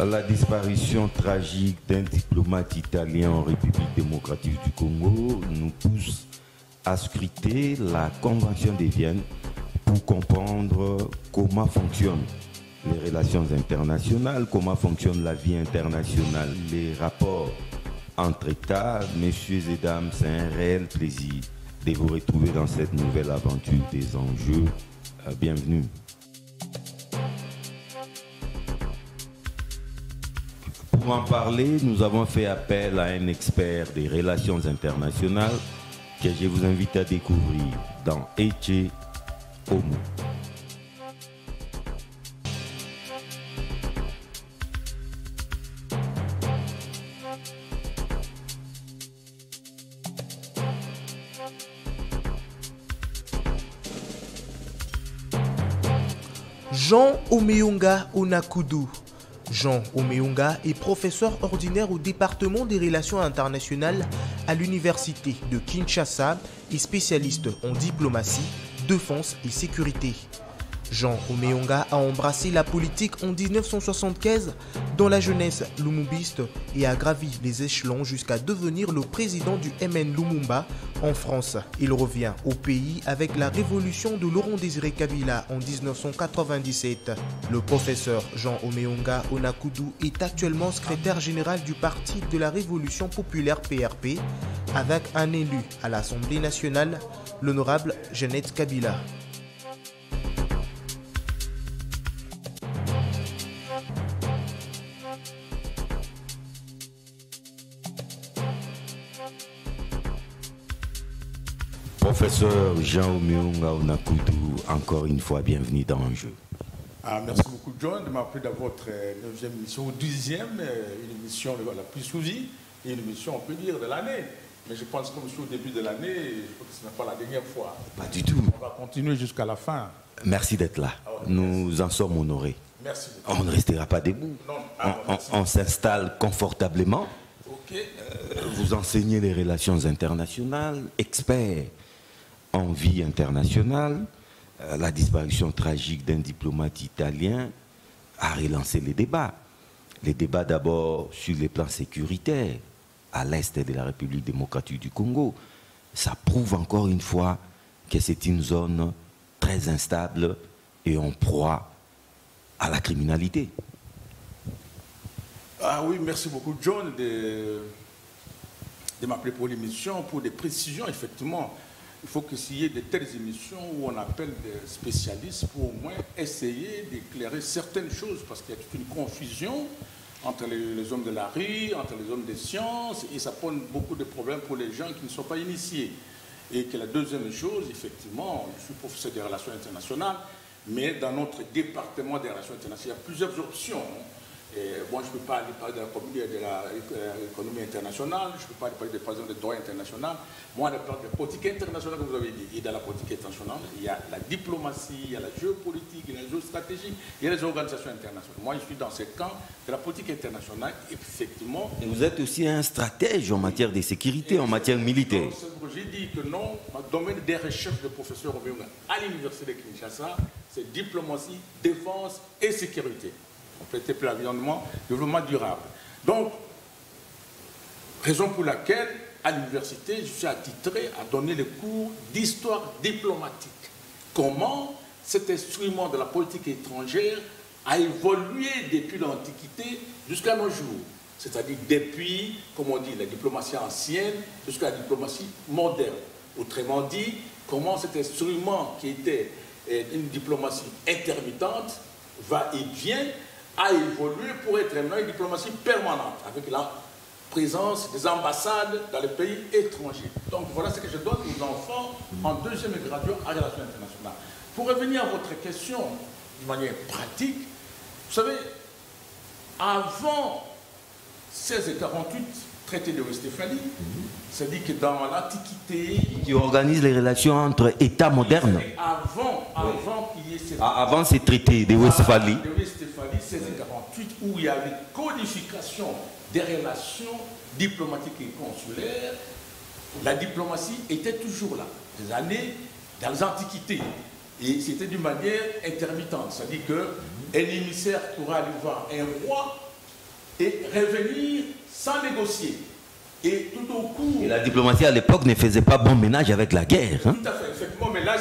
La disparition tragique d'un diplomate italien en République démocratique du Congo nous pousse à scruter la Convention de Vienne pour comprendre comment fonctionnent les relations internationales, comment fonctionne la vie internationale, les rapports entre États. Messieurs et dames, c'est un réel plaisir de vous retrouver dans cette nouvelle aventure des enjeux. Bienvenue. Pour en parler, nous avons fait appel à un expert des relations internationales que je vous invite à découvrir dans Ece Homo. Jean Omeunga Onakudu. Jean Omeunga est professeur ordinaire au département des relations internationales à l'université de Kinshasa et spécialiste en diplomatie, défense et sécurité. Jean Omeunga a embrassé la politique en 1975 dans la jeunesse lumumbiste et a gravi les échelons jusqu'à devenir le président du MN Lumumba en France. Il revient au pays avec la révolution de Laurent-Désiré Kabila en 1997. Le professeur Jean Omeunga Onakudu est actuellement secrétaire général du Parti de la Révolution populaire PRP avec un élu à l'Assemblée nationale, l'honorable Jeannette Kabila. Professeur Jean Omeunga Onakudu, encore une fois, bienvenue dans le jeu. Merci beaucoup, John, de m'appeler dans votre 9e émission, ou 10e, une émission la plus suivie, et une émission, on peut dire, de l'année. Mais je pense que comme je suis au début de l'année, je crois que ce n'est pas la dernière fois. Pas du tout. On va continuer jusqu'à la fin. Merci d'être là. Nous en sommes honorés. Merci. On ne restera pas debout. Non. On s'installe confortablement. Ok. Vous enseignez les relations internationales, expert en vie internationale. La disparition tragique d'un diplomate italien a relancé les débats. Les débats d'abord sur les plans sécuritaires à l'est de la République démocratique du Congo. Ça prouve encore une fois que c'est une zone très instable et en proie à la criminalité. Ah oui, merci beaucoup, John, de m'appeler pour l'émission, pour des précisions, effectivement. Il faut qu'il y ait de telles émissions où on appelle des spécialistes pour au moins essayer d'éclairer certaines choses, parce qu'il y a toute une confusion entre les hommes de la rue, entre les hommes des sciences, et ça pose beaucoup de problèmes pour les gens qui ne sont pas initiés. Et que la deuxième chose, effectivement, je suis professeur des relations internationales, mais dans notre département des relations internationales, il y a plusieurs options. Et moi, je ne peux pas aller parler de l'économie internationale, je ne peux pas aller parler par exemple, de droit international. Moi, je parle de politique internationale, comme vous avez dit. Et dans la politique internationale, il y a la diplomatie, il y a la géopolitique, il y a la géostratégie, il y a les organisations internationales. Moi, je suis dans ce camp de la politique internationale, effectivement. Et vous êtes aussi un stratège en matière de sécurité, en matière militaire. J'ai dit que non, mon domaine des recherches de professeur Omeunga à l'université de Kinshasa, c'est diplomatie, défense et sécurité. Compléter pour l'environnement, développement durable. Donc, raison pour laquelle, à l'université, je suis attitré à donner les cours d'histoire diplomatique. Comment cet instrument de la politique étrangère a évolué depuis l'Antiquité jusqu'à nos jours. C'est-à-dire depuis, comme on dit, la diplomatie ancienne jusqu'à la diplomatie moderne. Autrement dit, comment cet instrument qui était une diplomatie intermittente va et vient a évolué pour être maintenant une diplomatie permanente, avec la présence des ambassades dans les pays étrangers. Donc voilà ce que je donne aux enfants en deuxième graduat en relations internationales. Pour revenir à votre question de manière pratique, vous savez, avant 1648, traité de Westphalie. C'est-à-dire que dans l'Antiquité... Qui organise les relations entre États modernes. Avant qu'il y ait cette... Avant ces traités de Westphalie. De Westphalie, 1648, où il y avait codification des relations diplomatiques et consulaires, la diplomatie était toujours là. Des années, dans les Antiquités. Et c'était d'une manière intermittente. C'est-à-dire qu'un émissaire pourrait aller voir un roi et revenir sans négocier. Et tout au cours... Et la diplomatie à l'époque ne faisait pas bon ménage avec la guerre. Hein? Tout à fait, effectivement. Mais là,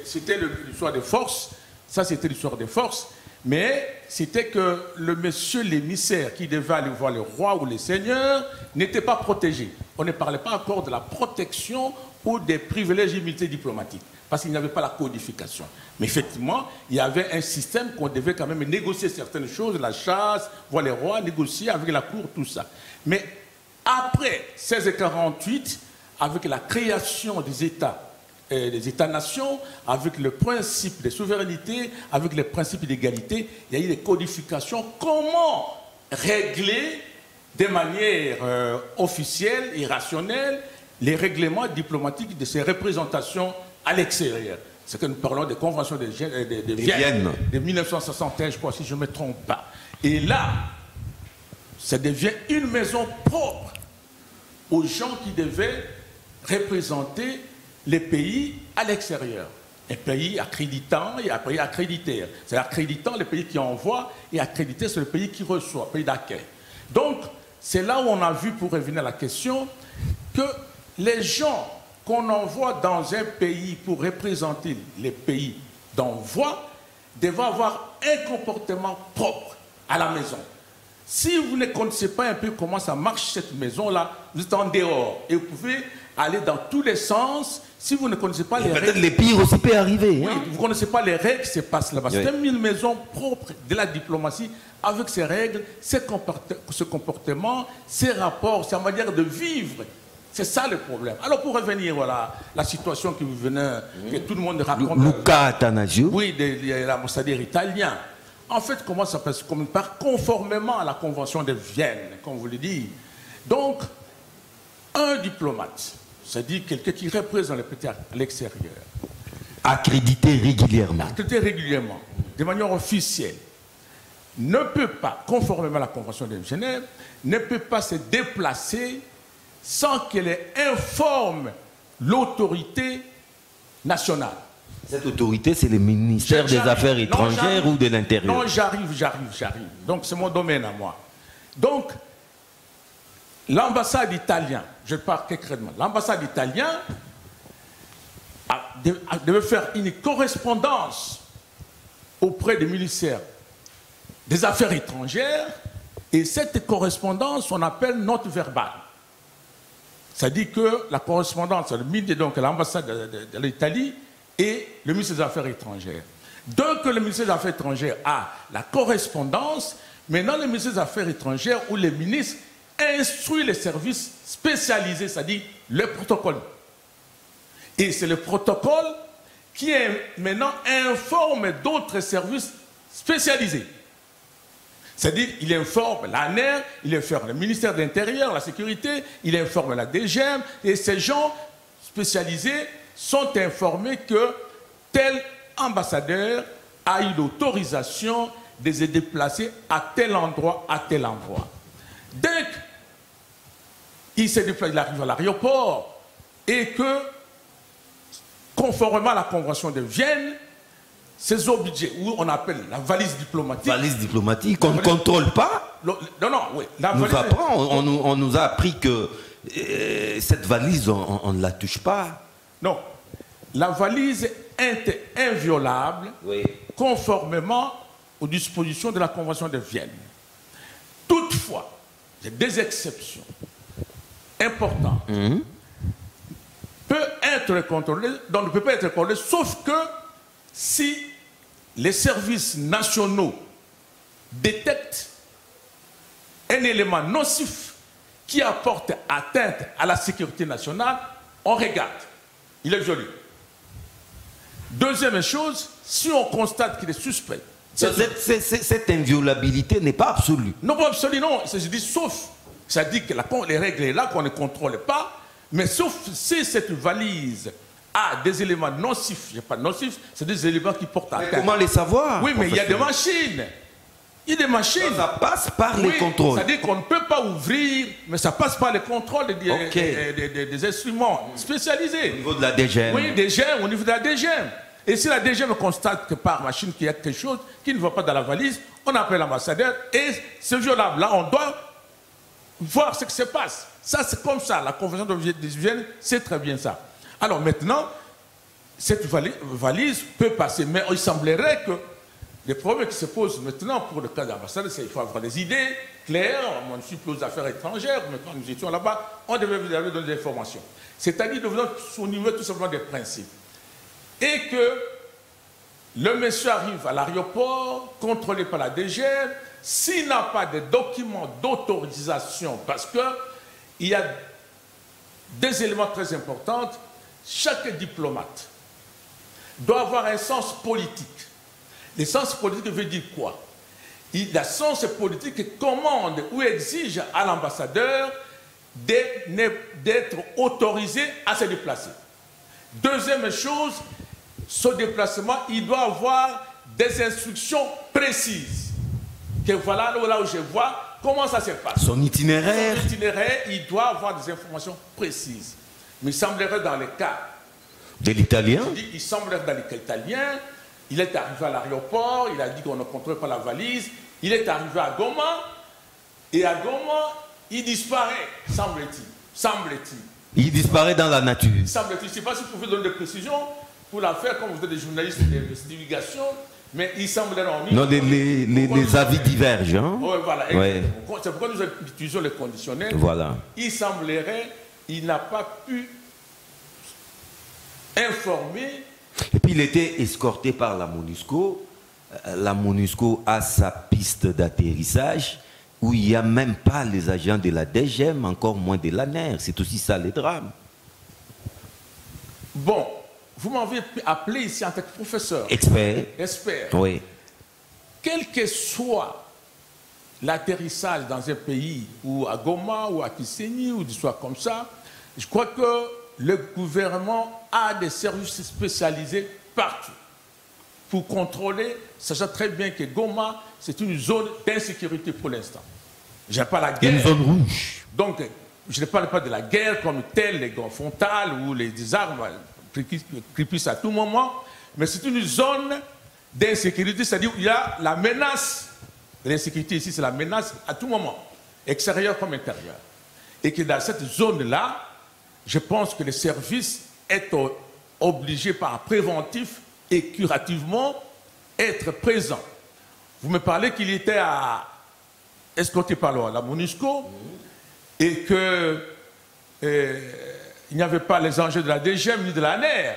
c'était l'histoire des forces. Ça, c'était l'histoire des forces. Mais c'était que le monsieur l'émissaire qui devait aller voir le roi ou les seigneurs n'était pas protégé. On ne parlait pas encore de la protection ou des privilèges et immunités diplomatiques, parce qu'il n'y avait pas la codification. Mais effectivement, il y avait un système qu'on devait quand même négocier certaines choses, la chasse, voir les rois, négocier avec la cour, tout ça. Mais après 1648, avec la création des États-nations, avec le principe de souveraineté, avec le principe d'égalité, il y a eu des codifications. Comment régler de manière officielle et rationnelle les règlements diplomatiques de ces représentations à l'extérieur? C'est que nous parlons des conventions de Vienne de 1961, je crois, si je ne me trompe pas. Et là, ça devient une maison propre aux gens qui devaient représenter les pays à l'extérieur. Un pays accréditant et un pays accréditaire. C'est accréditant le pays qui envoie et accrédité c'est le pays qui reçoit, pays d'accueil. Donc, c'est là où on a vu, pour revenir à la question, que les gens qu'on envoie dans un pays pour représenter les pays d'envoi devaient avoir un comportement propre à la maison. Si vous ne connaissez pas un peu comment ça marche cette maison-là, vous êtes en dehors et vous pouvez aller dans tous les sens. Si vous ne connaissez pas les règles... Peut-être les pires aussi peut arriver. Oui, vous ne connaissez pas les règles qui se passent là-bas. Oui. C'est une maison propre de la diplomatie avec ses règles, ce comportement, ses rapports, sa manière de vivre. C'est ça le problème. Alors pour revenir, voilà, la situation que vous venez, que tout le monde raconte... Luca Attanasio. Oui, de l'ambassadeur italien. En fait, comment ça passe? Conformément à la Convention de Vienne, comme vous le dites. Donc, un diplomate, c'est-à-dire quelqu'un qui représente les pays à l'extérieur, Accrédité régulièrement. accrédité régulièrement, de manière officielle, ne peut pas, conformément à la Convention de Genève, ne peut pas se déplacer sans qu'elle informe l'autorité nationale. Cette autorité, c'est le ministère des Affaires étrangères ou de l'Intérieur? Non, j'arrive. Donc, c'est mon domaine à moi. Donc, l'ambassade italienne, je parle concrètement, l'ambassade italienne devait faire une correspondance auprès du ministère des Affaires étrangères, et cette correspondance, on appelle note verbale. C'est-à-dire que la correspondance, donc l'ambassade de l'Italie et le ministère des Affaires étrangères. Donc le ministère des Affaires étrangères a la correspondance, maintenant le ministère des Affaires étrangères ou les ministres instruit les services spécialisés, c'est-à-dire le protocole. Et c'est le protocole qui maintenant informe d'autres services spécialisés. C'est-à-dire qu'il informe l'ANER, il informe le ministère de l'Intérieur, la Sécurité, il informe la DGM, et ces gens spécialisés sont informés que tel ambassadeur a eu l'autorisation de se déplacer à tel endroit, à tel endroit. Dès qu'il se déplace, il arrive à l'aéroport et que, conformément à la Convention de Vienne, ces objets, où on appelle la valise diplomatique... Valise diplomatique, qu'on ne contrôle pas. Non, oui. On nous a appris que cette valise, on ne la touche pas. Non. La valise est inviolable, oui, conformément aux dispositions de la Convention de Vienne. Toutefois, il y a des exceptions importantes. Peut être contrôlé, donc ne peut pas être contrôlé, sauf que si les services nationaux détectent un élément nocif qui apporte atteinte à la sécurité nationale, on regarde. Il est violé. Deuxième chose, si on constate qu'il est suspect. Cette inviolabilité n'est pas absolue. Non, pas absolue, non. Je dis sauf. Ça dit que les règles sont là, qu'on ne contrôle pas, mais sauf si cette valise a des éléments nocifs, pas nocifs, c'est des éléments qui portent à terre. Comment les savoir? Oui, mais il y a des machines. Il y a des machines. Ça passe par les contrôles. C'est-à-dire qu'on ne peut pas ouvrir, mais ça passe par les contrôles des instruments spécialisés. Au niveau de la DGM. Oui, DGM, au niveau de la DGM. Et si la DGM constate que par machine qu'il y a quelque chose qui ne va pas dans la valise, on appelle l'ambassadeur et ce jour-là, on doit voir ce qui se passe. Ça, c'est comme ça. La Convention de Vienne, c'est très bien ça. Alors maintenant, cette valise peut passer, mais il semblerait que les problèmes qui se posent maintenant pour le cas d'ambassadeur, c'est qu'il faut avoir des idées claires. Moi, je suis plus aux affaires étrangères, mais quand nous étions là-bas, on devait vous donner des informations. C'est-à-dire de vous souligner tout simplement des principes. Et que le monsieur arrive à l'aéroport, contrôlé par la DGM, s'il n'a pas de documents d'autorisation, parce qu'il y a des éléments très importants, chaque diplomate doit avoir un sens politique. Le sens politique veut dire quoi? Le sens politique commande ou exige à l'ambassadeur d'être autorisé à se déplacer. Deuxième chose, ce déplacement, il doit avoir des instructions précises. Que voilà là où je vois comment ça se passe. Son itinéraire. Son itinéraire, il doit avoir des informations précises. Mais il semblerait dans le cas de l'italien. Il semblerait dans le cas italien, il est arrivé à l'aéroport, il a dit qu'on ne contrôle pas la valise, il est arrivé à Goma, et à Goma, il disparaît, semble-t-il. Il disparaît dans la nature. Semble-t-il. Je ne sais pas si vous pouvez donner des précisions pour la faire, comme vous êtes des journalistes de divulgation, mais il semblerait en non, les avis divergent. Hein? Oui, voilà. Ouais. C'est pourquoi nous utilisons les conditionnels. Voilà. Il semblerait qu'il n'a pas pu informer. Et puis il était escorté par la MONUSCO. La MONUSCO a sa piste d'atterrissage où il n'y a même pas les agents de la DGM, encore moins de l'ANER. C'est aussi ça le drame. Bon, vous m'avez appelé ici en tant que professeur. Expert. Oui. Quel que soit l'atterrissage dans un pays, ou à Goma, ou à Kisenyi, ou des soit comme ça, je crois que le gouvernement a des services spécialisés partout pour contrôler, sachant très bien que Goma, c'est une zone d'insécurité pour l'instant. Je n'ai pas la guerre. Une zone rouge. Donc, je ne parle pas de la guerre comme telle, les grands frontales ou les armes qui puissent à tout moment, mais c'est une zone d'insécurité, c'est-à-dire où il y a la menace. L'insécurité ici, c'est la menace à tout moment, extérieure comme intérieure. Et que dans cette zone-là, je pense que les services sont obligés par préventif et curativement être présents. Vous me parlez qu'il était escorté par la MONUSCO et qu'il n'y avait pas les enjeux de la DGM ni de l'ANER.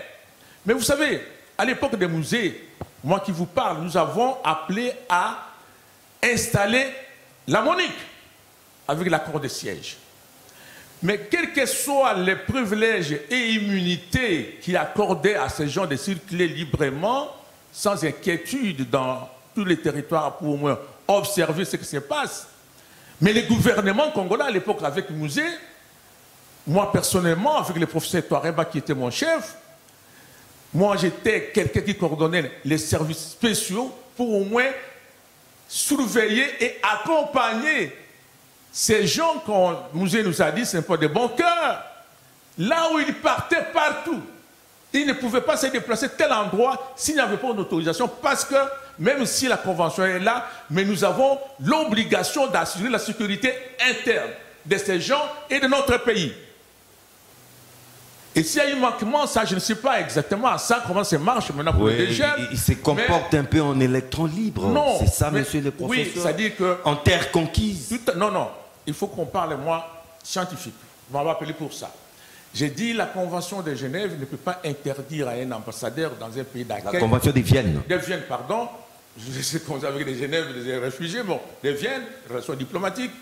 Mais vous savez, à l'époque des musées, moi qui vous parle, nous avons appelé à installer la MONUC avec l'accord de siège. Mais quels que soient les privilèges et immunités qui accordaient à ces gens de circuler librement, sans inquiétude dans tous les territoires pour au moins observer ce qui se passe. Mais les gouvernements congolais à l'époque avec le musée, moi personnellement, avec le professeur Touareba qui était mon chef, moi j'étais quelqu'un qui coordonnait les services spéciaux pour au moins surveiller et accompagner ces gens qu'on musée nous a dit, ce n'est pas de bon cœur. Là où ils partaient partout, ils ne pouvaient pas se déplacer tel endroit s'il n'y avait pas d'autorisation, parce que même si la convention est là, mais nous avons l'obligation d'assurer la sécurité interne de ces gens et de notre pays. Et s'il y a eu manquement, ça, je ne sais pas exactement à ça comment ça marche maintenant pour les jeunes. Il se comporte un peu en électron libre. Non. C'est ça, monsieur le professeur. Oui, c'est-à-dire que... En terre conquise. Non. Il faut qu'on parle, moi, scientifique. On va m'appeler pour ça. J'ai dit la Convention de Genève ne peut pas interdire à un ambassadeur dans un pays d'accueil... La Convention de Vienne. De Vienne, pardon. Je sais qu'on avec les Genève, des réfugiés, bon, de Vienne, relations diplomatiques.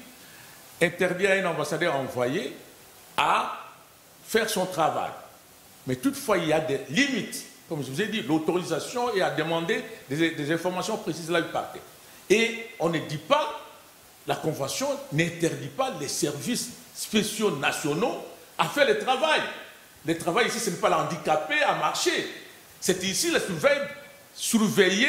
Interdire à un ambassadeur envoyé à faire son travail. Mais toutefois, il y a des limites. Comme je vous ai dit, l'autorisation et à demander des informations précises là où il partait. Et on ne dit pas la Convention n'interdit pas les services spéciaux nationaux à faire le travail. Le travail ici, ce n'est pas l'handicapé à marcher. C'est ici le surveillé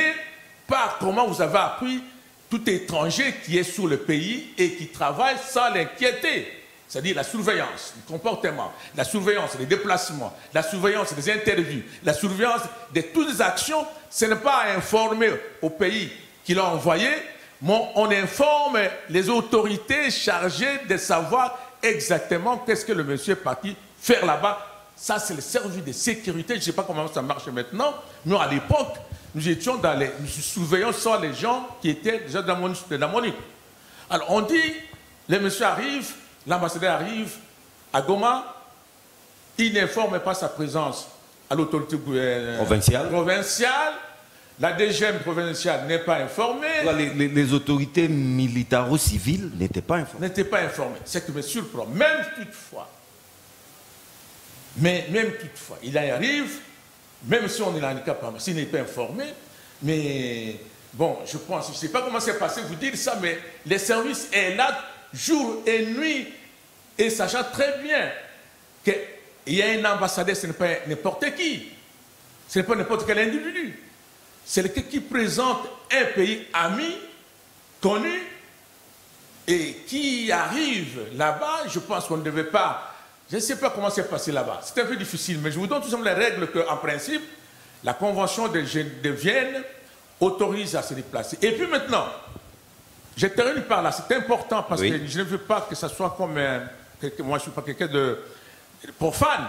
par comment vous avez appris tout étranger qui est sur le pays et qui travaille sans l'inquiéter. C'est-à-dire la surveillance du comportement, la surveillance des déplacements, la surveillance des interviews, la surveillance de toutes les actions. Ce n'est pas à informer au pays qui l'a envoyé, mais on informe les autorités chargées de savoir exactement qu'est-ce que le monsieur est parti faire là-bas. Ça, c'est le service de sécurité. Je ne sais pas comment ça marche maintenant, mais à l'époque, nous surveillions sur les gens qui étaient déjà dans la MONUC. Alors, on dit, le monsieur arrive, l'ambassadeur arrive à Goma, il n'informe pas sa présence à l'autorité provinciale. La DGM provinciale n'est pas informée. Les autorités militaro-civiles n'étaient pas informées. N'étaient pas informées. C'est que me surprend. Même toutefois, il arrive, même si on est handicapé, s'il n'est pas informé, mais bon, je pense, je ne sais pas comment c'est passé vous dire ça, mais les services est là jour et nuit, et sachant très bien qu'il y a un ambassadeur, ce n'est pas n'importe qui, ce n'est pas n'importe quel individu. C'est le qui présente un pays ami, connu, et qui arrive là-bas. Je pense qu'on ne devait pas, je ne sais pas comment c'est passé là-bas. C'est un peu difficile, mais je vous donne tout simplement les règles qu'en principe, la Convention de Vienne autorise à se déplacer. Et puis maintenant, je termine par là, c'est important parce que je ne veux pas que ça soit comme moi je ne suis pas quelqu'un de profane.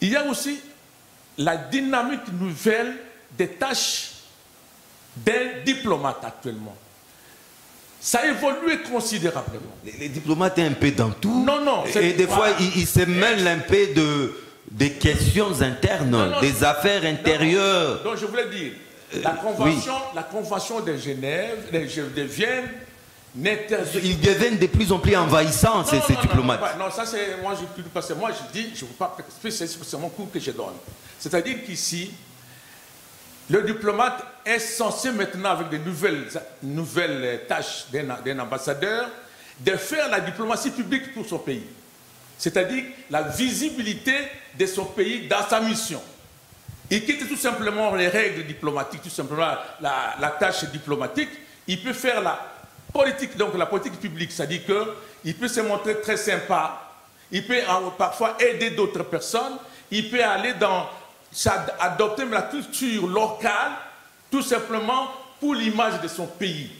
Il y a aussi la dynamique nouvelle des tâches d'un diplomate actuellement. Ça a évolué considérablement. Les diplomates sont un peu dans tout. Non. Et des fois, ils se mêlent un peu des questions internes, des affaires intérieures. Donc je voulais dire, la convention de Genève, de Vienne, ils deviennent de plus en plus envahissants, ces diplomates. Non, ça c'est moi, parce que moi je dis, je ne veux pas, c'est mon cours que je donne. C'est-à-dire qu'ici, le diplomate est censé maintenant, avec de nouvelles tâches d'un ambassadeur, de faire la diplomatie publique pour son pays. C'est-à-dire la visibilité de son pays dans sa mission. Il quitte tout simplement les règles diplomatiques, tout simplement la tâche diplomatique. Il peut faire la politique, donc la politique publique, c'est-à-dire qu'il peut se montrer très sympa, il peut parfois aider d'autres personnes, il peut aller adopter la culture locale, tout simplement pour l'image de son pays.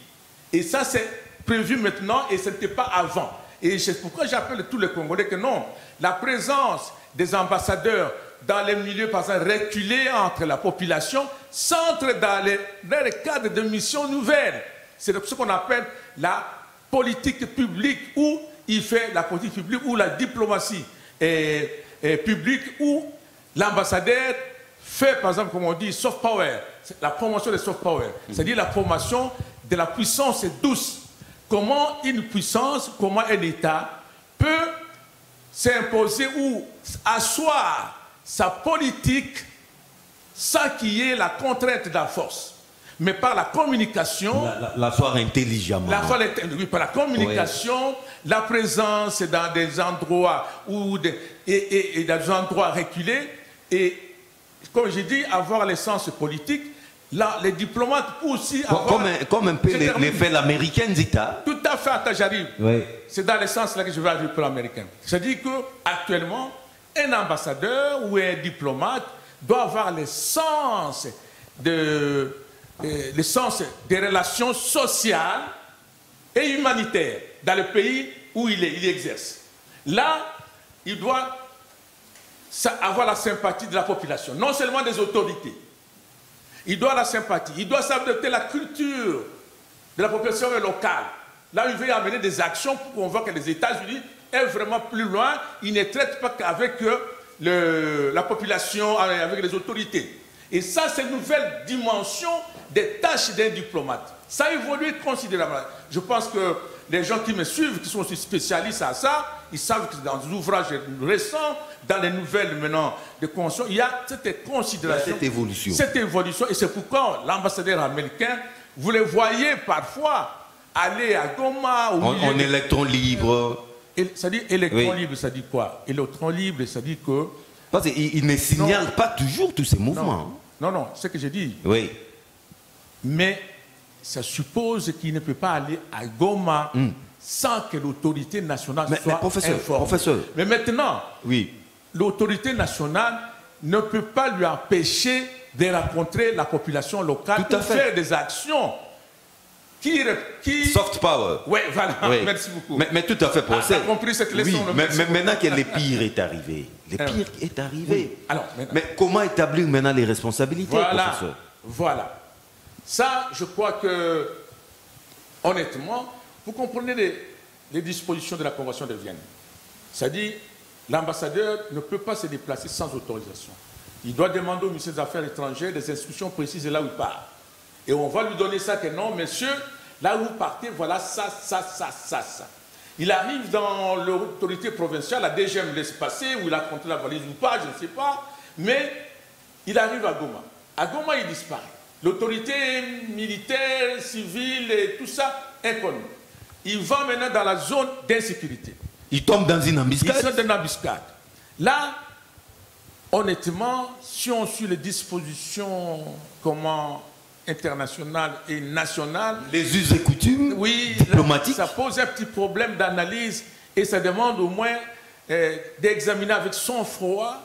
Et ça, c'est prévu maintenant et ce n'était pas avant. Et c'est pourquoi j'appelle tous les Congolais que non, la présence des ambassadeurs dans les milieux, par exemple, reculés entre la population, s'entre dans le cadre de missions nouvelles. C'est ce qu'on appelle la politique publique, où il fait la politique publique, ou la diplomatie publique, où l'ambassadeur fait, par exemple, comme on dit, soft power, la promotion de soft power, c'est-à-dire la promotion de la puissance douce. Comment une puissance, comment un État peut s'imposer ou asseoir sa politique sans qu'il y ait la contrainte de la force, mais par la communication. L'asseoir intelligemment. Oui, par la communication, la présence dans des endroits et dans des endroits reculés. Et comme j'ai dit, avoir l'essence politique. Là, les diplomates aussi avoir... Comme un peu l'effet américain d'État. Tout à fait, attends, j'arrive. Oui. C'est dans le sens là que je vais arriver pour l'américain. C'est-à-dire qu'actuellement, un ambassadeur ou un diplomate doit avoir le sens des relations sociales et humanitaires dans le pays où il exerce. Là, il doit avoir la sympathie de la population, non seulement des autorités. Il doit la sympathie, il doit s'adapter la culture de la population locale. Là, il veut amener des actions pour qu'on voit que les États-Unis est vraiment plus loin. Ils ne traitent pas qu'avec la population, avec les autorités. Et ça, c'est une nouvelle dimension des tâches d'un diplomate. Ça a évolué considérablement. Je pense que les gens qui me suivent, qui sont aussi spécialistes à ça, ils savent que dans des ouvrages récents, dans les nouvelles maintenant de convention, il y a cette considération. Cette évolution. Cette évolution. Et c'est pourquoi l'ambassadeur américain, vous le voyez parfois aller à Goma... En électron libre. Ça dit électron libre, ça dit quoi? Électron libre, ça dit que... Parce qu'il ne signale pas toujours tous ces mouvements. Non, c'est ce que j'ai dit. Oui. Mais ça suppose qu'il ne peut pas aller à Goma sans que l'autorité nationale soit informée. Professeur. Mais maintenant, l'autorité nationale ne peut pas lui empêcher de rencontrer la population locale pour faire des actions qui... Soft power. Oui, voilà. Oui. Merci beaucoup. Mais tout à fait, professeur. Tu as compris cette leçon. Oui, mais maintenant que le pire est arrivé. Le pire est arrivé. Oui. Alors, mais comment établir maintenant les responsabilités, professeur? Voilà. Ça, je crois que, honnêtement, vous comprenez les dispositions de la Convention de Vienne. C'est-à-dire, l'ambassadeur ne peut pas se déplacer sans autorisation. Il doit demander au ministère des Affaires étrangères des instructions précises de là où il part. Et on va lui donner ça que non, monsieur, là où vous partez, voilà ça. Il arrive dans l'autorité provinciale, la DG me laisse passer, où il a compté la valise ou pas, je ne sais pas, mais il arrive à Goma. À Goma, il disparaît. L'autorité militaire, civile, et tout ça, inconnue. Il va maintenant dans la zone d'insécurité. Il tombe dans une embuscade. Il tombe dans une embuscade. Là, honnêtement, si on suit les dispositions internationales et nationales, les us et coutumes diplomatiques, ça pose un petit problème d'analyse et ça demande au moins d'examiner avec sang-froid.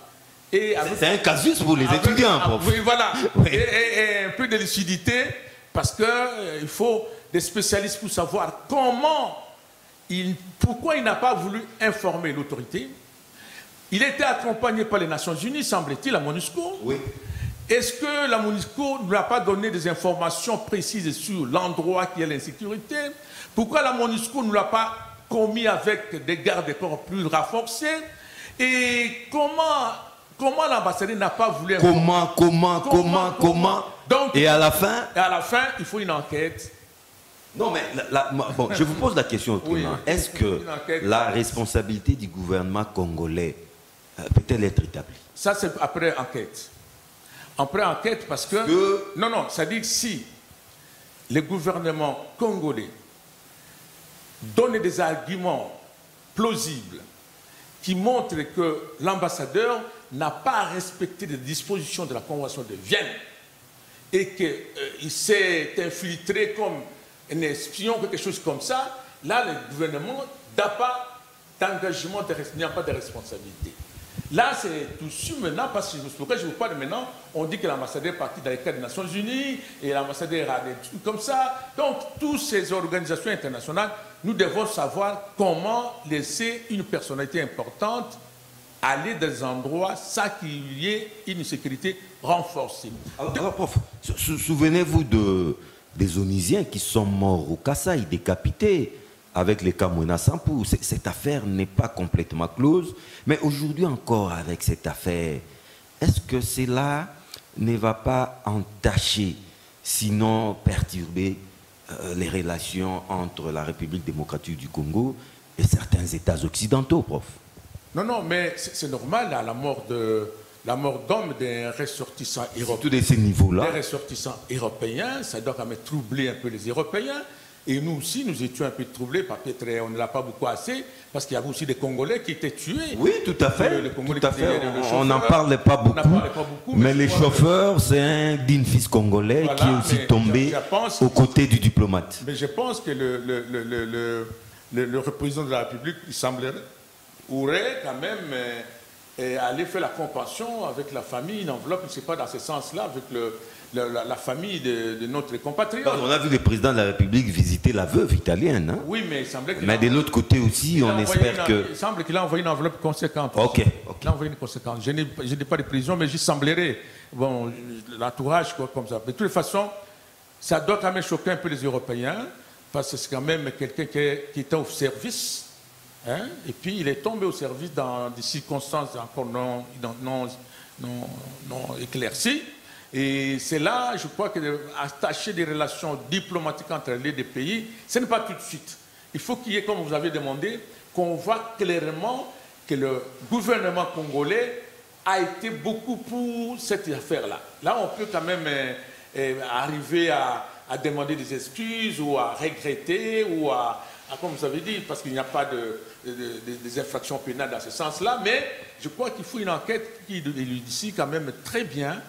C'est un casus pour les étudiants, prof. Oui, voilà. Et un peu de lucidité, parce qu'il faut des spécialistes pour savoir pourquoi il n'a pas voulu informer l'autorité. Il était accompagné par les Nations Unies, semble-t-il, à MONUSCO. Oui. Est-ce que la MONUSCO ne lui a pas donné des informations précises sur l'endroit qui est l'insécurité? Pourquoi la MONUSCO ne l'a pas commis avec des gardes-corps plus renforcés? Et comment l'ambassadeur n'a pas voulu... Comment Donc, et à la fin? Et à la fin, il faut une enquête. Non, mais bon, je vous pose la question autrement. Oui, est-ce que la responsabilité du gouvernement congolais peut-elle être établie? Ça, c'est après enquête. Après enquête, parce que... Non, ça dit que si le gouvernement congolais donne des arguments plausibles qui montrent que l'ambassadeur n'a pas respecté les dispositions de la Convention de Vienne et qu'il s'est infiltré comme un espion, quelque chose comme ça, là, le gouvernement n'a pas d'engagement, il n'y a pas de responsabilité. Là, c'est tout sûr maintenant, parce que je vous parle maintenant, on dit que l'ambassadeur est parti dans les cadres des Nations Unies, et l'ambassadeur a des trucs comme ça. Donc, toutes ces organisations internationales, nous devons savoir comment laisser une personnalité importante aller dans des endroits sans qu'il y ait une sécurité renforcée. Alors prof, souvenez-vous des Onisiens qui sont morts au Kasaï, décapités, avec les Kamwena Sampou. Cette affaire n'est pas complètement close, mais aujourd'hui encore avec cette affaire, est-ce que cela ne va pas entacher, sinon perturber les relations entre la République démocratique du Congo et certains États occidentaux, prof? Non, mais c'est normal, à la mort d'hommes d'un ressortissant européen. Surtout de ces niveaux-là. Des ressortissants européens, ça doit quand même troubler un peu les Européens. Et nous aussi, nous étions un peu troublés, peut-être on ne l'a pas beaucoup assez, parce qu'il y avait aussi des Congolais qui étaient tués. Oui, tout à fait. On n'en parlait pas beaucoup, mais les chauffeurs, c'est un digne fils congolais qui est aussi tombé aux côtés du diplomate. Mais je pense que le représentant de la République, il semblerait, aurait quand même allé faire la compassion avec la famille, une enveloppe, je ne sais pas dans ce sens-là, avec la famille de notre compatriote. On a vu le président de la République visiter la veuve italienne. Hein? Oui, mais il semblait que... Mais de l'autre côté aussi, on espère que... Il semble qu'il a envoyé une enveloppe conséquente. Ok. Il a envoyé une conséquente. Je n'ai pas de précision, mais j'y semblerait. Bon, l'entourage, quoi, comme ça. Mais de toute façon, ça doit quand même choquer un peu les Européens, parce que c'est quand même quelqu'un qui était au service. Hein? Et puis, il est tombé au service dans des circonstances encore non éclaircies. Et c'est là, je crois, que attacher des relations diplomatiques entre les deux pays, ce n'est pas tout de suite. Il faut qu'il y ait, comme vous avez demandé, qu'on voit clairement que le gouvernement congolais a été beaucoup pour cette affaire-là. Là, on peut quand même arriver à demander des excuses ou à regretter ou à comme vous avez dit, parce qu'il n'y a pas des infractions pénales dans ce sens-là, mais je crois qu'il faut une enquête qui élucidie quand même très bien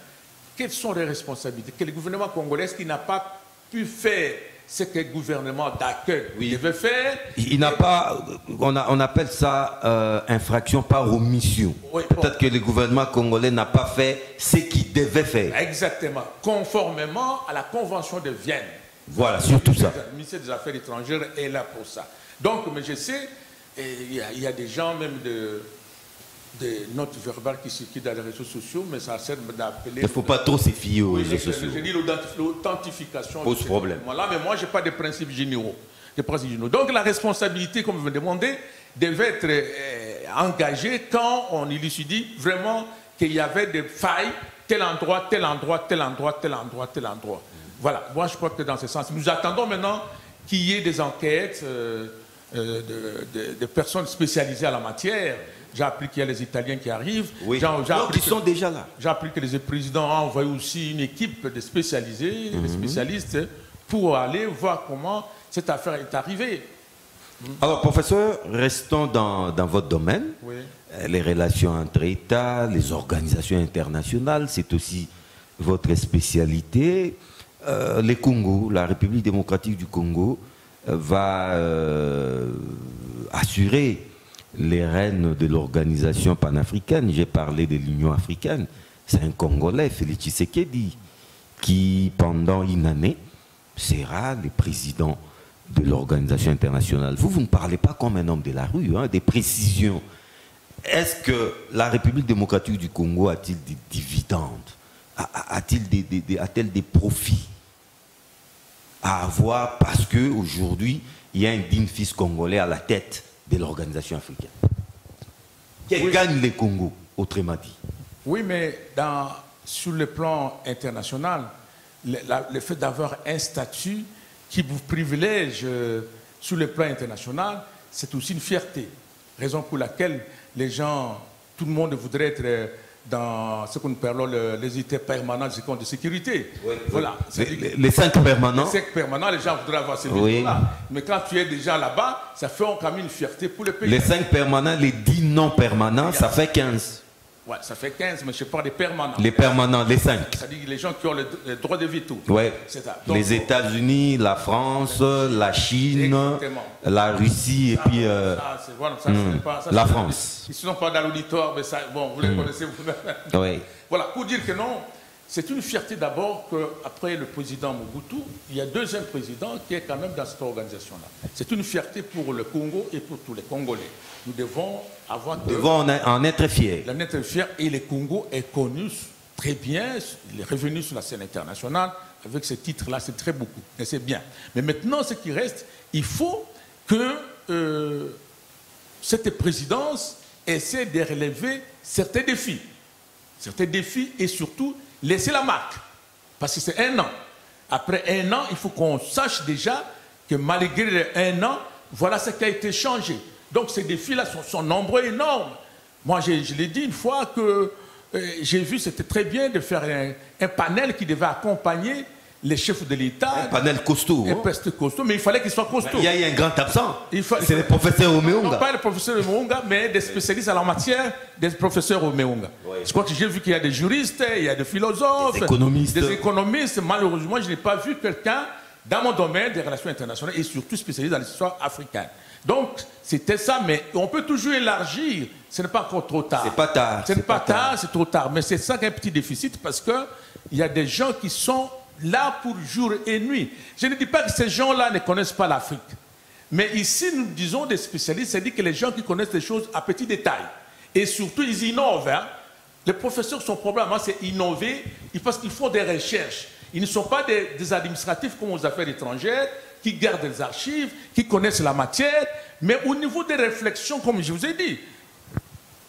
quelles sont les responsabilités. Que le gouvernement congolais, qui n'a pas pu faire ce que le gouvernement d'accueil devait faire. Il n'a pas, on appelle ça infraction par omission. Oui, peut-être que le gouvernement congolais n'a pas fait ce qu'il devait faire. Exactement, conformément à la Convention de Vienne. Voilà, surtout ça. Le ministère des Affaires étrangères est là pour ça. Donc, mais je sais, il y a des gens même de notes verbales qui circulent dans les réseaux sociaux, mais ça sert d'appeler... Il ne faut pas trop se fier aux réseaux sociaux. Je dis l'authentification. Pose problème. Voilà, mais moi, je n'ai pas de principes généraux. Donc, la responsabilité, comme vous me demandez, devait être engagée quand on élucidait vraiment qu'il y avait des failles, tel endroit, tel endroit, tel endroit, tel endroit, tel endroit. Voilà, moi je crois que dans ce sens, nous attendons maintenant qu'il y ait des enquêtes de personnes spécialisées à la matière. J'ai appris qu'il y a les Italiens qui arrivent. Oui. Donc ils sont déjà là. J'ai appris que le président a envoyé aussi une équipe de spécialisés, des spécialistes, pour aller voir comment cette affaire est arrivée. Alors professeur, restons dans votre domaine. Oui. Les relations entre États, les organisations internationales, c'est aussi votre spécialité. Le Congo, la République démocratique du Congo, va assurer les rênes de l'organisation panafricaine. J'ai parlé de l'Union africaine. C'est un Congolais, Félix Tshisekedi, qui pendant une année sera le président de l'organisation internationale. Vous ne parlez pas comme un homme de la rue, hein, des précisions. Est-ce que la République démocratique du Congo a-t-il des dividendes? A-t-elle des profits à avoir parce qu'aujourd'hui, il y a un digne fils congolais à la tête de l'organisation africaine? Qui gagne le Congo, autrement dit? Oui, mais sur le plan international, le fait d'avoir un statut qui vous privilège sur le plan international, c'est aussi une fierté. Raison pour laquelle les gens, tout le monde voudrait être dans ce qu'on appelle les unités permanentes du compte de sécurité. Oui, voilà. Les 5 permanents. Les 5 permanents, les gens voudraient avoir ces là. Mais quand tu es déjà là-bas, ça fait quand même une fierté pour le pays. Les 5 permanents, les 10 non permanents, ça fait 15. Oui, ça fait 15, mais je parle des permanents. Les permanents, les 5. C'est-à-dire les gens qui ont le droit de veto. Oui. Les États-Unis, la France, la Chine, la Russie et puis la France. Ils ne sont pas dans l'auditoire, mais ça, bon, vous les connaissez vous-même. Oui. Voilà, pour dire que non, c'est une fierté d'abord qu'après le président Mobutu, il y a deuxième président qui est quand même dans cette organisation-là. C'est une fierté pour le Congo et pour tous les Congolais. Nous devons en être fiers. En être fiers, et le Congo est connu très bien, il est revenu sur la scène internationale avec ce titre-là, c'est très beaucoup, et c'est bien. Mais maintenant, ce qui reste, il faut que cette présidence essaie de relever certains défis et surtout laisser la marque, parce que c'est un an. Après un an, il faut qu'on sache déjà que malgré un an, voilà ce qui a été changé. Donc ces défis-là sont nombreux, énormes. Moi, je l'ai dit une fois que j'ai vu, c'était très bien de faire un panel qui devait accompagner les chefs de l'État. Un panel costaud. Un panel costaud, mais il fallait qu'il soit costaud. Il y a eu un grand absent. C'est le professeur Omeunga. Non, pas le professeur Omeunga, mais des spécialistes en la matière, des professeurs Omeunga. Oui. Je crois que j'ai vu qu'il y a des juristes, il y a des philosophes, des économistes. Malheureusement, je n'ai pas vu quelqu'un dans mon domaine des relations internationales et surtout spécialisé dans l'histoire africaine. Donc, c'était ça, mais on peut toujours élargir. Ce n'est pas encore trop tard. C'est pas tard. Ce n'est pas tard, c'est trop tard. Mais c'est ça qui a un petit déficit parce qu'il y a des gens qui sont là pour jour et nuit. Je ne dis pas que ces gens-là ne connaissent pas l'Afrique. Mais ici, nous disons des spécialistes, c'est-à-dire que les gens qui connaissent les choses à petits détails. Et surtout, ils innovent. Hein. Les professeurs, son problème, c'est innover parce qu'ils font des recherches. Ils ne sont pas des administratifs comme aux affaires étrangères, qui gardent les archives, qui connaissent la matière, mais au niveau des réflexions, comme je vous ai dit,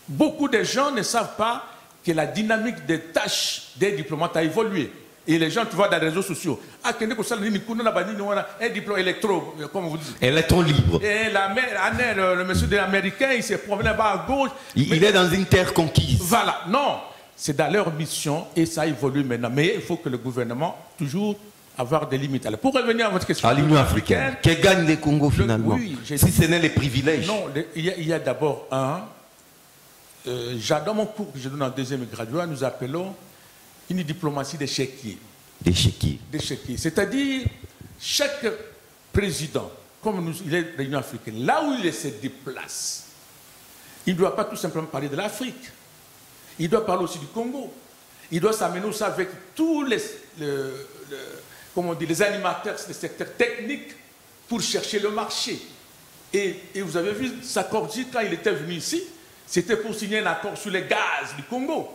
beaucoup de gens ne savent pas que la dynamique des tâches des diplomates a évolué. Et les gens, tu vois, dans les réseaux sociaux, un diplôme électro, comme vous dites. Électron libre. Et le monsieur de l'américain, il s'est promené là-bas à gauche. Il est dans une terre conquise. Voilà, non. c'est dans leur mission et ça évolue maintenant. Mais il faut que le gouvernement toujours avoir des limites. Alors, pour revenir à votre question... À l'Union africaine, qui gagne les Congo finalement, oui, si ce n'est les privilèges. Non, il y a d'abord dans mon cours que je donne en deuxième graduat, nous appelons une diplomatie d'échiquier. D'échiquier. C'est-à-dire, chaque président, comme il est de l'Union africaine, là où il se déplace, il ne doit pas tout simplement parler de l'Afrique. Il doit parler aussi du Congo. Il doit s'amener aussi avec tous les animateurs des secteurs techniques pour chercher le marché. Et vous avez vu, Sarkozy, quand il était venu ici, c'était pour signer un accord sur les gaz du Congo.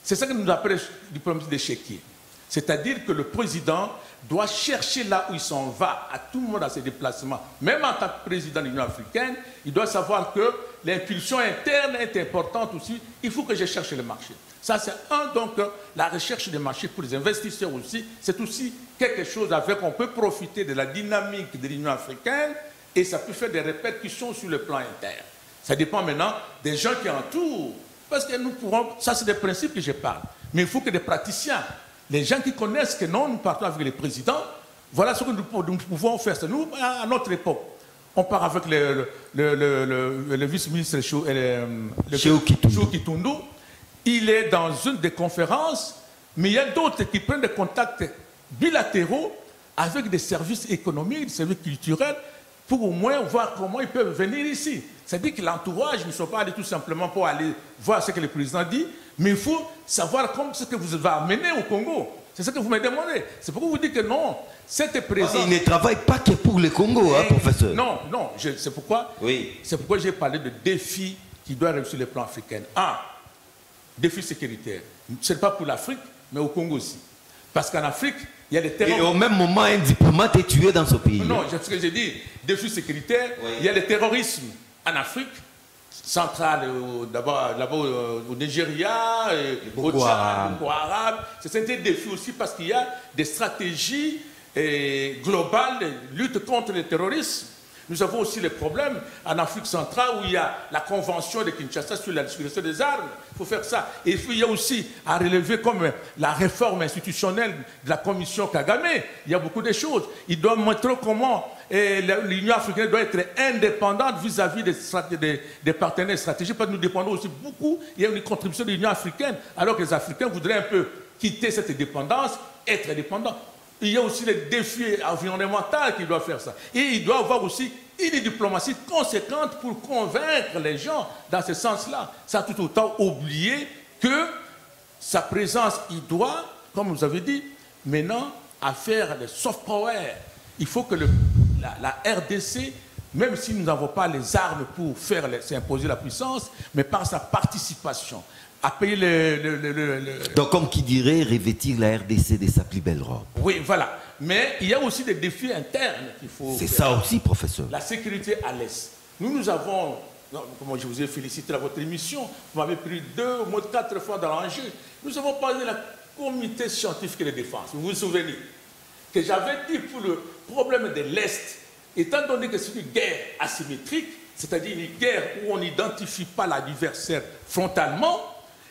C'est ça que nous appelons diplomatie d'échiquier. C'est-à-dire que le président doit chercher là où il s'en va à tout moment dans ses déplacements. Même en tant que président de l'Union africaine, il doit savoir que l'impulsion interne est importante aussi. Il faut que je cherche le marché. Ça, c'est donc la recherche des marchés pour les investisseurs aussi. C'est aussi quelque chose avec on peut profiter de la dynamique de l'Union africaine et ça peut faire des répercussions sur le plan interne. Ça dépend maintenant des gens qui entourent. Parce que nous pourrons, ça c'est des principes que je parle. Mais il faut que des praticiens, les gens qui connaissent que non, nous partons avec les présidents, voilà ce que nous pouvons faire. Nous, à notre époque, on part avec le vice-ministre Cheo Kitundu. Il est dans une des conférences, mais il y a d'autres qui prennent des contacts bilatéraux avec des services économiques, des services culturels, pour au moins voir comment ils peuvent venir ici. C'est-à-dire que l'entourage ne sont pas allés tout simplement pour aller voir ce que le président dit, mais il faut savoir comment ce que vous allez amener au Congo. C'est ce que vous me demandez. C'est pourquoi vous dites que non, cette présence... Il ne travaille pas que pour le Congo, hein, professeur. Non, c'est pourquoi, j'ai parlé de défis qui doivent réussir le plan africain. Défi sécuritaire. Ce n'est pas pour l'Afrique, mais au Congo aussi. Parce qu'en Afrique, il y a des terroristes. Et au même moment, un diplomate est tué dans ce pays. Non, c'est ce que j'ai dit. Défi sécuritaire, il y a le terrorisme en Afrique centrale, d'abord au Nigeria, au Tchad, au Arabe. C'est un défi aussi parce qu'il y a des stratégies globales de lutte contre le terrorisme. Nous avons aussi les problèmes en Afrique centrale où il y a la convention de Kinshasa sur la distribution des armes. Il faut faire ça. Et il y a aussi à relever comme la réforme institutionnelle de la commission Kagame. Il y a beaucoup de choses. Il doit montrer comment l'Union africaine doit être indépendante vis-à-vis des partenaires stratégiques parce que nous dépendons aussi beaucoup. Il y a une contribution de l'Union africaine alors que les Africains voudraient un peu quitter cette dépendance, être indépendants. Il y a aussi les défis environnementaux qui doivent faire ça. Et il doit avoir aussi une diplomatie conséquente pour convaincre les gens dans ce sens-là. Sans tout autant oublier que sa présence, il doit, comme vous avez dit, maintenant, à faire le soft power. Il faut que la RDC, même si nous n'avons pas les armes pour s'imposer la puissance, mais par sa participation, à payer Donc, comme qui dirait, revêtir la RDC de sa plus belle robe. Oui, voilà. Mais il y a aussi des défis internes qu'il faut... C'est ça aussi, professeur. La sécurité à l'Est. Nous avons... Comme je vous ai félicité à votre émission, vous m'avez pris 2 ou moins 4 fois dans l'enjeu. Nous avons parlé de la comité scientifique de défense. Vous vous souvenez que j'avais dit pour le problème de l'Est, étant donné que c'est une guerre asymétrique, c'est-à-dire une guerre où on n'identifie pas l'adversaire frontalement,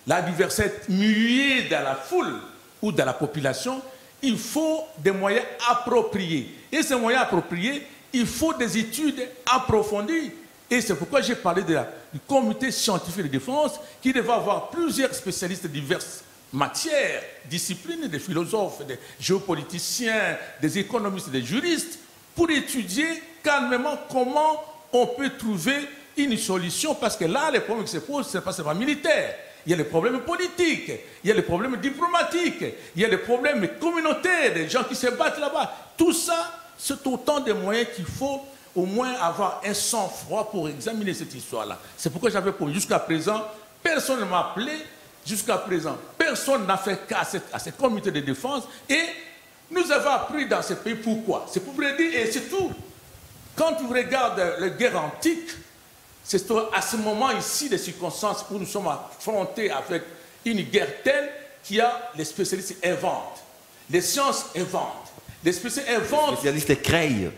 l'adversaire muet dans la foule ou dans la population, il faut des moyens appropriés. Et ces moyens appropriés, il faut des études approfondies. Et c'est pourquoi j'ai parlé du comité scientifique de défense qui devait avoir plusieurs spécialistes de diverses matières, disciplines, des philosophes, des géopoliticiens, des économistes, des juristes, pour étudier calmement comment on peut trouver une solution. Parce que là, les problèmes qui se posent, ce n'est pas seulement militaire. Il y a les problèmes politiques, il y a les problèmes diplomatiques, il y a les problèmes communautaires, des gens qui se battent là-bas. Tout ça, c'est autant de moyens qu'il faut au moins avoir un sang-froid pour examiner cette histoire-là. C'est pourquoi j'avais pour jusqu'à présent, personne ne m'a appelé, jusqu'à présent, personne n'a fait cas à ce comité de défense. Et nous avons appris dans ce pays pourquoi. C'est pour vous dire, et c'est tout. Quand tu regardes les guerres antiques, c'est à ce moment ici, des circonstances où nous sommes affrontés avec une guerre telle qu'il y a les spécialistes inventent, les sciences inventent, les spécialistes inventent, les spécialistes créent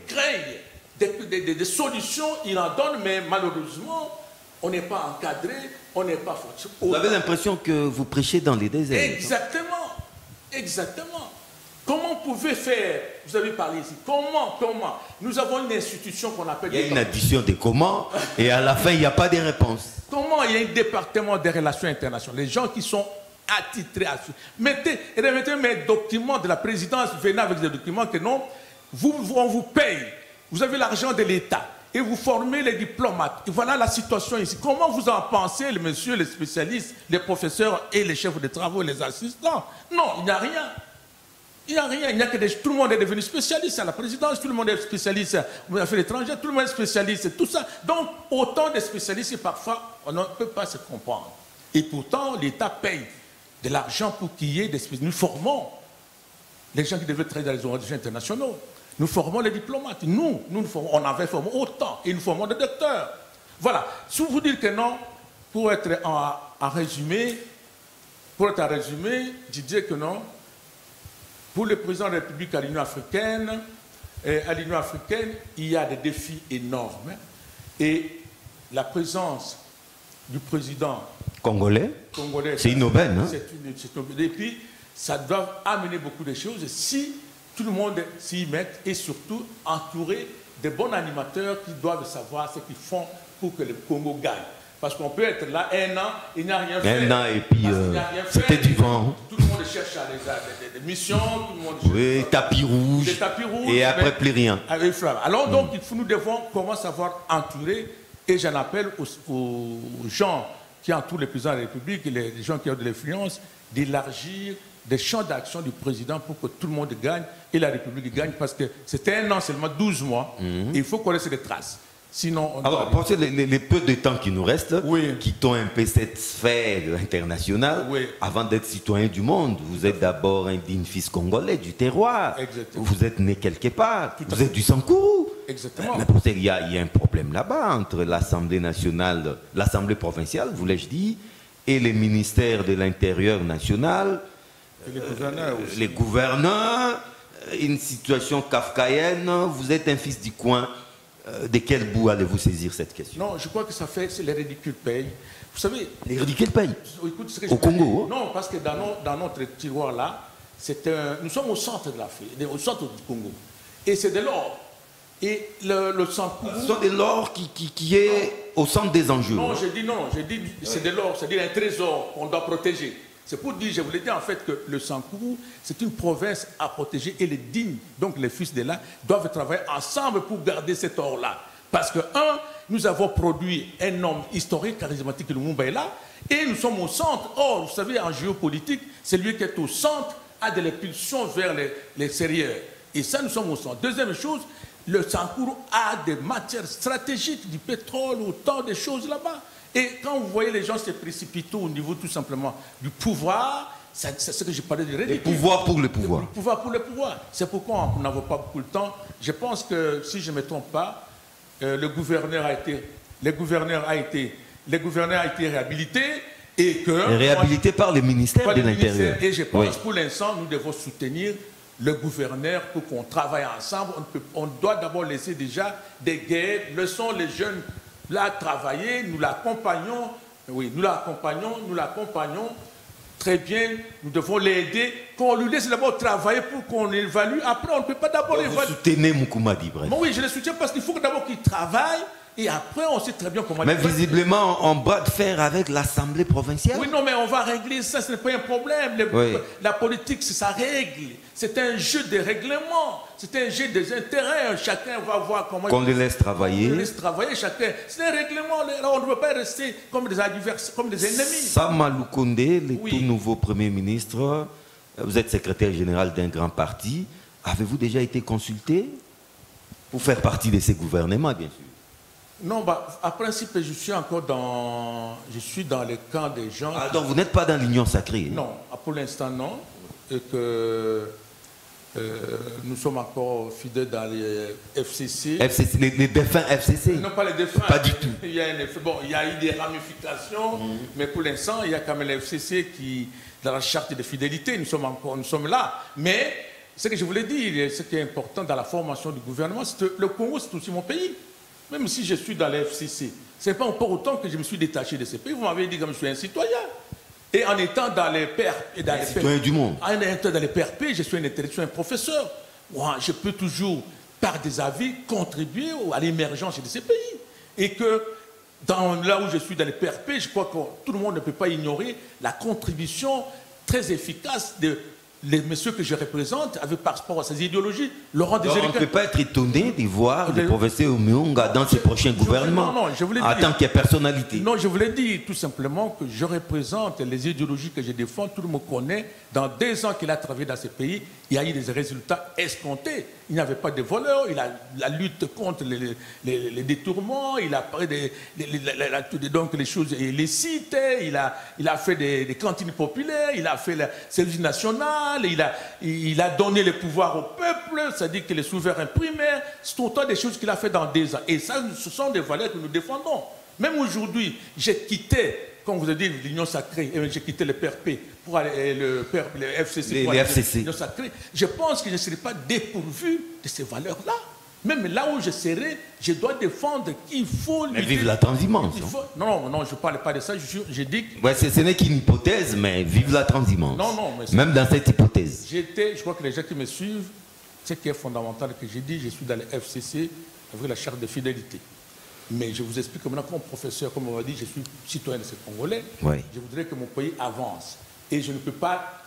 des solutions, ils en donnent, mais malheureusement, on n'est pas encadré, on n'est pas forti. Vous avez l'impression que vous prêchez dans les déserts. Exactement, exactement. Comment vous pouvez faire, vous avez parlé ici, comment nous avons une institution qu'on appelle... Il y a une addition de comment, et à la fin, il n'y a pas de réponse. Comment il y a un département des relations internationales, les gens qui sont attitrés à ce... Remettez mes documents de la présidence, venez avec des documents que non, on vous paye, vous avez l'argent de l'État, et vous formez les diplomates. Et voilà la situation ici. Comment vous en pensez, les messieurs, les spécialistes, les professeurs et les chefs de travaux, les assistants? Non, il n'y a rien. Il n'y a rien, il n'y a que tout le monde est devenu spécialiste à la présidence, tout le monde est spécialiste aux affaires étrangères, tout le monde est spécialiste, tout ça. Donc, autant de spécialistes, et parfois, on ne peut pas se comprendre. Et pourtant, l'État paye de l'argent pour qu'il y ait des spécialistes. Nous formons les gens qui devaient travailler dans les organisations internationales. Nous formons les diplomates. Nous formons, on avait formé autant, et nous formons des docteurs. Voilà. Si vous dites que non, pour être en résumé, je dirais que non. Pour le président de la République à l'Union africaine, il y a des défis énormes. Et la présence du président congolais c'est une aubaine. Hein? Et puis, ça doit amener beaucoup de choses si tout le monde s'y met et surtout entourer de bons animateurs qui doivent savoir ce qu'ils font pour que le Congo gagne. Parce qu'on peut être là un an, il n'y a rien fait. Un an et puis c'était du vent. Tout le monde cherche à des missions, tout le monde cherche. Oui, tapis rouge. Des tapis rouges. Et après plus rien. Alors donc, nous devons commencer à savoir entourer. Et j'en appelle aux gens qui entourent le président de la République, les gens qui ont de l'influence, d'élargir des champs d'action du président pour que tout le monde gagne et la République gagne. Parce que c'était un an seulement, 12 mois. Et il faut qu'on laisse des traces. Sinon, alors, pensez les peu de temps qui nous restent, quittons un peu cette sphère internationale, avant d'être citoyen du monde. Vous êtes d'abord un digne fils congolais du terroir. Exactement. Vous êtes né quelque part. Vous êtes du Sankourou. Exactement. Mais pensez qu'il y a un problème là-bas entre l'Assemblée nationale, l'Assemblée provinciale, voulais-je dire, et les ministères de l'Intérieur national, et les gouverneurs aussi. Les gouverneurs, une situation kafkaïenne. Vous êtes un fils du coin. De quel bout allez-vous saisir cette question? Non, je crois que ça fait, c'est les ridicules payent. Vous savez... Les ridicules payent écoute, au Congo? Non, parce que dans notre tiroir-là, nous sommes au centre de l'Afrique, au centre du Congo. Et c'est de l'or. Et le Sankourou... C'est de l'or qui est au centre des enjeux. Non, j'ai dit c'est de l'or, c'est-à-dire un trésor qu'on doit protéger. C'est pour dire, je voulais dire en fait que le Sankourou, c'est une province à protéger et les dignes, donc les fils de là, doivent travailler ensemble pour garder cet or-là. Parce que, nous avons produit un homme historique, charismatique, Lumumba est là, et nous sommes au centre. Or, vous savez, en géopolitique, celui qui est au centre a de l'impulsion vers l'extérieur. Et ça, nous sommes au centre. Deuxième chose, le Sankourou a des matières stratégiques, du pétrole, autant de choses là-bas. Et quand vous voyez les gens se précipiter au niveau tout simplement du pouvoir, c'est ce que j'ai parlé de ridicule. Le pouvoir pour le pouvoir. Le pouvoir pour le pouvoir. C'est pourquoi nous n'avons pas beaucoup de temps. Je pense que, si je ne me trompe pas, le gouverneur a été réhabilité et que... Réhabilité par le ministère de l'Intérieur. Et je pense pour l'instant, nous devons soutenir le gouverneur pour qu'on travaille ensemble. On doit d'abord laisser déjà des guerres. Laissons les jeunes là travailler, nous l'accompagnons, très bien, nous devons l'aider, qu'on lui laisse d'abord travailler pour qu'on évalue, après on ne peut pas d'abord l'évaluer. Vous soutenez Moukoumadi, bref. Oui, je le soutiens parce qu'il faut d'abord qu'il travaille, et après on sait très bien comment... Mais visiblement, on bras de fer avec l'Assemblée provinciale. Oui, non, mais on va régler ça, ce n'est pas un problème. La politique, c'est sa règle. C'est un jeu de règlement. C'est un jeu des intérêts. Chacun va voir comment... Qu'on les laisse travailler. On les laisse travailler, chacun. C'est un règlement. On ne peut pas rester comme des adversaires, comme des ennemis. Sama Lukonde, le tout nouveau Premier ministre, vous êtes secrétaire général d'un grand parti. Avez-vous déjà été consulté pour faire partie de ces gouvernements, bien sûr? Non, à principe, je suis encore dans le camp des gens... Ah, donc vous n'êtes pas dans l'union sacrée? Non, pour l'instant, non. Et que nous sommes encore fidèles dans les FCC. Les défunts FCC? Non, pas les défunts. Pas du tout. Il y a eu des ramifications, mais pour l'instant, il y a quand même les FCC qui, dans la charte de fidélité, nous sommes là. Mais ce que je voulais dire, ce qui est important dans la formation du gouvernement, c'est que le Congo, c'est aussi mon pays. Même si je suis dans les FCC, Ce n'est pas pour autant que je me suis détaché de ces pays. Vous m'avez dit que je suis un citoyen. Et en étant dans les PRP, du monde. En étant dans les PRP, je suis un intellectuel, un professeur. Moi, je peux toujours, par des avis, contribuer à l'émergence de ces pays. Et que là où je suis dans les PRP, je crois que tout le monde ne peut pas ignorer la contribution très efficace de les messieurs que je représente avec par rapport à ces idéologies. Laurent Désiré. On ne peut pas être étonné de voir le professeur Oumuyonga dans ses prochains gouvernements en tant que personnalité. Non, je voulais dire tout simplement que je représente les idéologies que je défends. Tout le monde connaît. Dans 2 ans qu'il a travaillé dans ces pays, il y a eu des résultats escomptés. Il n'y avait pas de voleurs, il a la lutte contre les détournements, il a parlé donc les choses illicites, il a fait des cantines populaires, il a fait le service national, il a donné le pouvoir au peuple, c'est-à-dire que les souverains primaires, c'est autant des choses qu'il a fait dans 2 ans. Et ça, ce sont des valeurs que nous défendons. Même aujourd'hui, j'ai quitté, comme vous avez dit, l'Union sacrée, j'ai quitté le PRP pour aller le FCC. Les FCC. L'Union sacrée. Je pense que je ne serai pas dépourvu de ces valeurs-là. Même là où je serai, je dois défendre qu'il faut... Mais vive la transhumance. Non, je ne parle pas de ça. Je dis que... Ouais, ce n'est qu'une hypothèse, mais vive la transhumance. Non, mais même dans cette hypothèse. Je crois que les gens qui me suivent, ce qui est fondamental que j'ai dit, je suis dans le FCC avec la charte de fidélité. Mais je vous explique que maintenant, comme professeur, comme on m'a dit, je suis citoyen de ces Congolais. Oui. Je voudrais que mon pays avance. Et je ne peux pas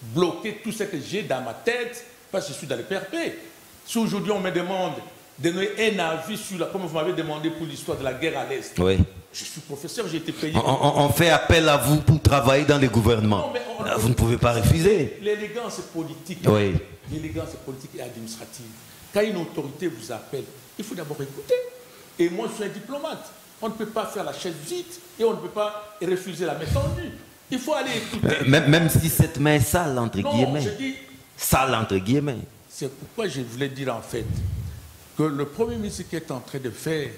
bloquer tout ce que j'ai dans ma tête parce que je suis dans le PRP. Si aujourd'hui on me demande de donner un avis sur, comme vous m'avez demandé pour l'histoire de la guerre à l'Est, oui. Je suis professeur, j'ai été payé. On fait appel à vous pour travailler dans les gouvernements. Vous ne pouvez pas refuser. L'élégance politique. Oui. L'élégance politique et administrative. Quand une autorité vous appelle, il faut d'abord écouter. Et moi, je suis un diplomate. On ne peut pas faire la chaise vide et on ne peut pas refuser la main tendue. Il faut aller écouter. Même si cette main est sale, entre guillemets. Je dis, sale, entre guillemets. C'est pourquoi je voulais dire, en fait, que le Premier ministre qui est en train de faire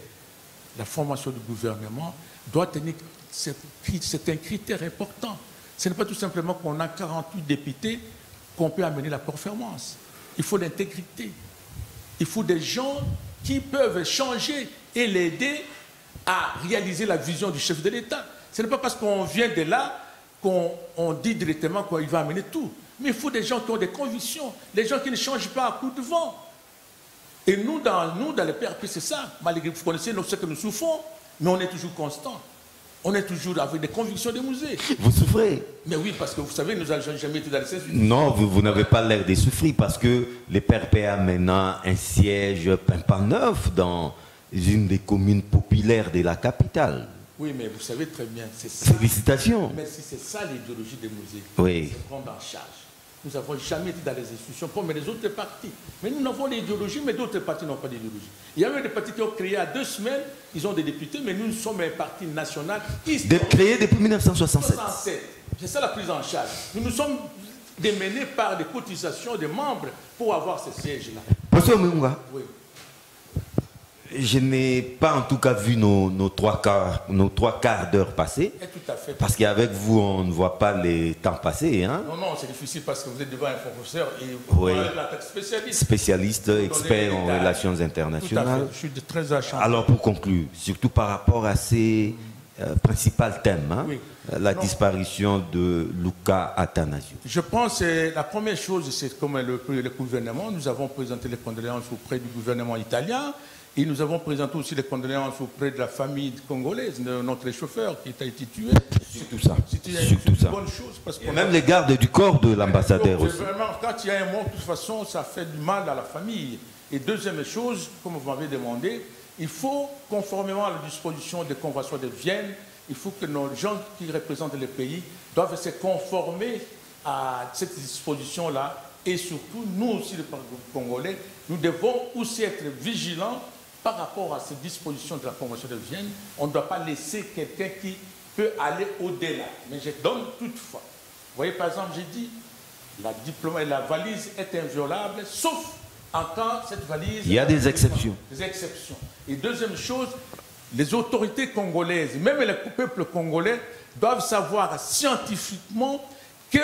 la formation du gouvernement doit tenir... C'est un critère important. Ce n'est pas tout simplement qu'on a 48 députés qu'on peut amener la performance. Il faut l'intégrité. Il faut des gens qui peuvent changer et l'aider à réaliser la vision du chef de l'État. Ce n'est pas parce qu'on vient de là qu'on dit directement qu'il va amener tout. Mais il faut des gens qui ont des convictions, des gens qui ne changent pas à coup de vent. Et nous, dans le PRP, c'est ça. Malgré que vous connaissez ce que nous souffrons, mais on est toujours constant. On est toujours avec des convictions de musée. Vous souffrez? Mais oui, parce que vous savez, nous n'avons jamais été dans les 16 minutes. Non, vous n'avez pas l'air de souffrir parce que le PRP a maintenant un siège pimpant neuf dans une des communes populaires de la capitale. Oui, mais vous savez très bien, c'est ça. Félicitations. Mais si c'est ça l'idéologie des musées, oui. C'est prendre en charge. Nous n'avons jamais été dans les institutions comme les autres partis. Mais nous avons l'idéologie, mais d'autres partis n'ont pas d'idéologie. Il y a même des partis qui ont créé à 2 semaines, ils ont des députés, mais nous sommes un parti national. Créé depuis 1967. C'est ça la prise en charge. Nous sommes démenés par des cotisations des membres pour avoir ces sièges-là. Monsieur Oumuyonga, oui. Je n'ai pas en tout cas vu nos trois quarts d'heure passés. Tout à fait. Parce qu'avec vous, on ne voit pas les temps passer. Hein? Non, c'est difficile parce que vous êtes devant un professeur et vous êtes spécialiste. Spécialiste, expert en relations internationales. Tout à fait. Je suis très enchanté. Alors pour conclure, surtout par rapport à ces principaux thèmes, hein, oui. La disparition de Luka Attanasio. Je pense que la première chose, c'est comme le gouvernement, nous avons présenté les condoléances auprès du gouvernement italien. Et nous avons présenté aussi les condoléances auprès de la famille congolaise, de notre chauffeur qui a été tué. Surtout ça. C'était une bonne chose. Parce et même les gardes du corps de l'ambassadeur aussi. Vraiment, quand il y a un mort, de toute façon, ça fait du mal à la famille. Et deuxième chose, comme vous m'avez demandé, il faut, conformément à la disposition des conventions de Vienne, il faut que nos gens qui représentent le pays doivent se conformer à cette disposition-là. Et surtout, nous aussi, les Congolais, nous devons aussi être vigilants par rapport à ces dispositions de la Convention de Vienne. On ne doit pas laisser quelqu'un qui peut aller au-delà. Mais je donne toutefois. Vous voyez, par exemple, j'ai dit, la valise est inviolable, sauf en cas cette valise... Il y a des exceptions. Des exceptions. Et deuxième chose, les autorités congolaises, même le peuple congolais, doivent savoir scientifiquement que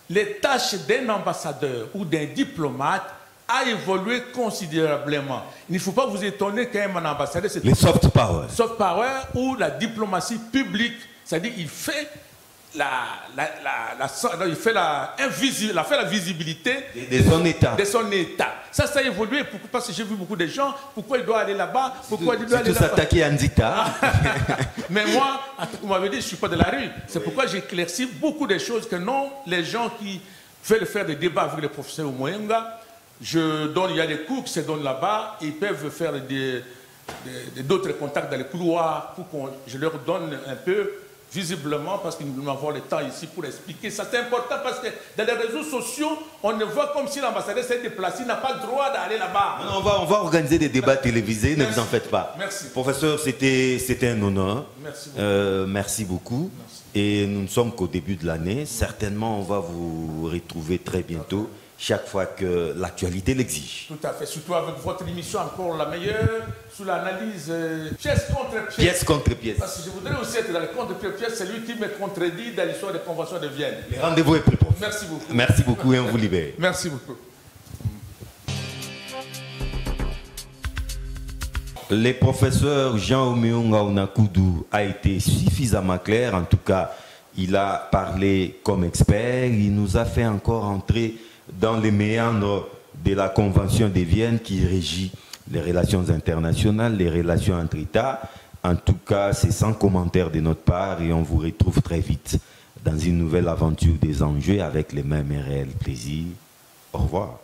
les tâches d'un ambassadeur ou d'un diplomate a évolué considérablement. Il ne faut pas vous étonner qu'un ambassadeur... Les soft power. Soft power ou la diplomatie publique, c'est-à-dire il fait il fait la visibilité de son État. De son État. Ça a évolué parce que j'ai vu beaucoup de gens. Pourquoi il doit aller là-bas? Pourquoi il doit aller là-bas? S'attaquer à Nzita. Mais moi, vous m'avez dit, je ne suis pas de la rue. C'est pourquoi j'ai éclairci beaucoup de choses que non, les gens qui veulent faire des débats avec le professeur Moyenga, il y a des cours qui se donnent là-bas, ils peuvent faire d'autres contacts dans les couloirs pour que je leur donne un peu visiblement, parce que nous avons le temps ici pour expliquer. Ça c'est important parce que dans les réseaux sociaux, on ne voit comme si l'ambassadeur s'est déplacé, il n'a pas le droit d'aller là-bas. On va organiser des débats télévisés, ne vous en faites pas. Merci. Professeur, c'était un honneur. Merci beaucoup. Merci beaucoup. Merci. Et nous ne sommes qu'au début de l'année. Certainement, on va vous retrouver très bientôt, chaque fois que l'actualité l'exige. Tout à fait, surtout avec votre émission encore la meilleure, sous l'analyse pièce contre pièce. Pièce contre pièce. Parce que je voudrais aussi être dans le contre pièce, c'est lui qui me contredit dans l'histoire des conventions de Vienne. Le rendez-vous est pris, prof. Merci beaucoup. Merci beaucoup et on vous libère. Merci beaucoup. Le professeur Jean Omeunga Unakudu a été suffisamment clair. En tout cas, il a parlé comme expert. Il nous a fait encore entrer dans les méandres de la Convention de Vienne qui régit les relations internationales, les relations entre États. En tout cas, c'est sans commentaire de notre part et on vous retrouve très vite dans une nouvelle aventure des enjeux avec les mêmes et réels plaisirs. Au revoir.